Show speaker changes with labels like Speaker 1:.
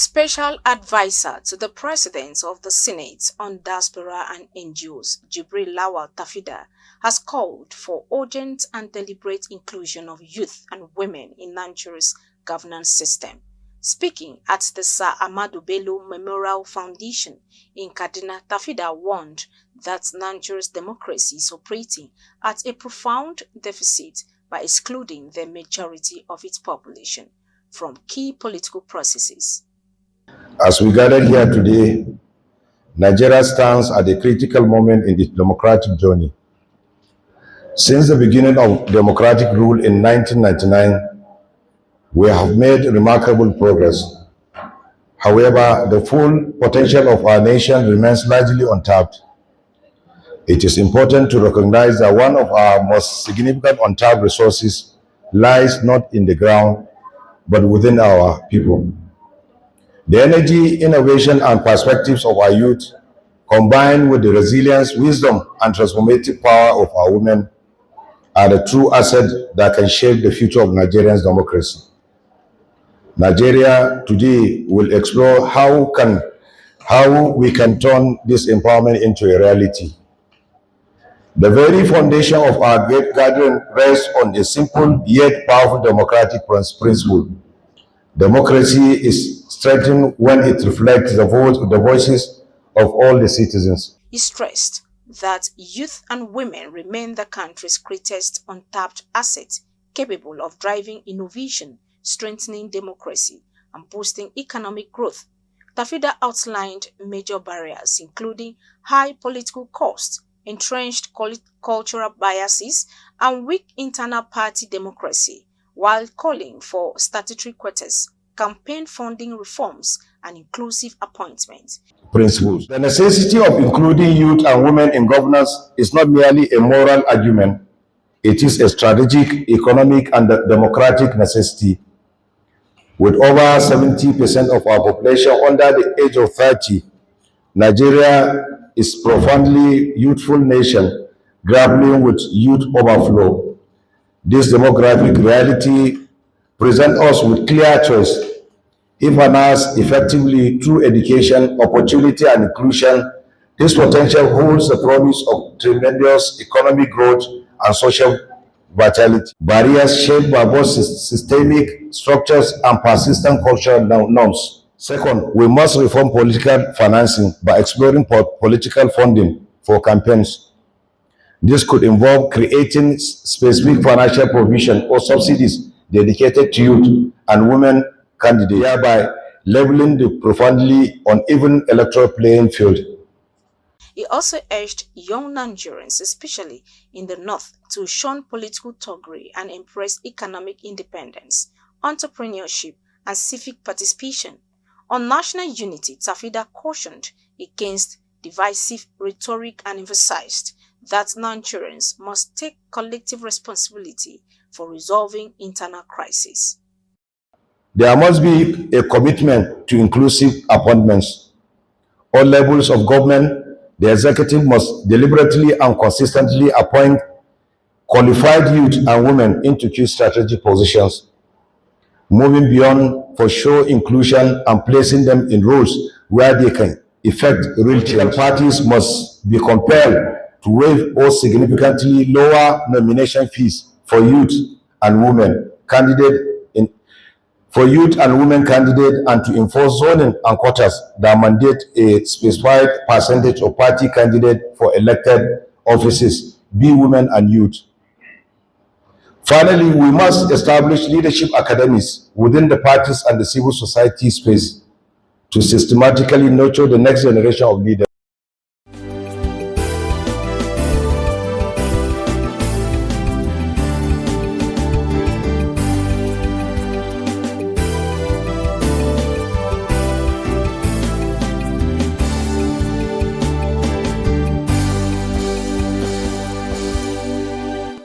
Speaker 1: Special Advisor to the President of the Senate on Diaspora and NGOs, Jibril Lawal Tafida, has called for urgent and deliberate inclusion of youth and women in Nigeria's governance system. Speaking at the Sir Ahmadu Bello Memorial Foundation in Kaduna, Tafida warned that Nigeria's democracy is operating at a profound deficit by excluding the majority of its population from key political processes.
Speaker 2: As we gather here today, Nigeria stands at a critical moment in its democratic journey. Since the beginning of democratic rule in 1999, we have made remarkable progress. However, the full potential of our nation remains largely untapped. It is important to recognize that one of our most significant untapped resources lies not in the ground, but within our people. The energy, innovation, and perspectives of our youth, combined with the resilience, wisdom, and transformative power of our women, are the true assets that can shape the future of Nigeria's democracy. Nigeria today will explore how we can turn this empowerment into a reality. The very foundation of our great gathering rests on a simple yet powerful democratic principle. Democracy is strengthened when it reflects the voices of all the citizens.
Speaker 1: He stressed that youth and women remain the country's greatest untapped asset, capable of driving innovation, strengthening democracy, and boosting economic growth. Tafida outlined major barriers, including high political costs, entrenched cultural biases, and weak internal party democracy, while calling for statutory quotas, campaign funding reforms, and inclusive appointments.
Speaker 2: Principles. The necessity of including youth and women in governance is not merely a moral argument, it is a strategic, economic, and democratic necessity. With over 70% of our population under the age of 30, Nigeria is a profoundly youthful nation grappling with youth overflow. This demographic reality presents us with clear choice. If harnessed effectively through education, opportunity, and inclusion, this potential holds the promise of tremendous economic growth and social vitality. Barriers shaped by both systemic structures and persistent cultural norms. Second, we must reform political financing by exploring political funding for campaigns. This could involve creating specific financial provision or subsidies dedicated to youth and women candidates, thereby leveling the profoundly uneven electoral playing field.
Speaker 1: He also urged young Nigerians, especially in the north, to shun political thuggery and embrace economic independence, entrepreneurship, and civic participation. On national unity, Tafida cautioned against divisive rhetoric and emphasized that Nigerians must take collective responsibility for resolving internal crises.
Speaker 2: There must be a commitment to inclusive appointments. All levels of government, the executive must deliberately and consistently appoint qualified youth and women into key strategic positions, moving beyond for show inclusion and placing them in roles where they can effect real change. Parties must be compelled to waive or significantly lower nomination fees for youth and women candidates and to enforce zoning and quotas that mandate a specified percentage of party candidates for elected offices be women and youth. Finally, we must establish leadership academies within the parties and the civil society space to systematically nurture the next generation of leaders.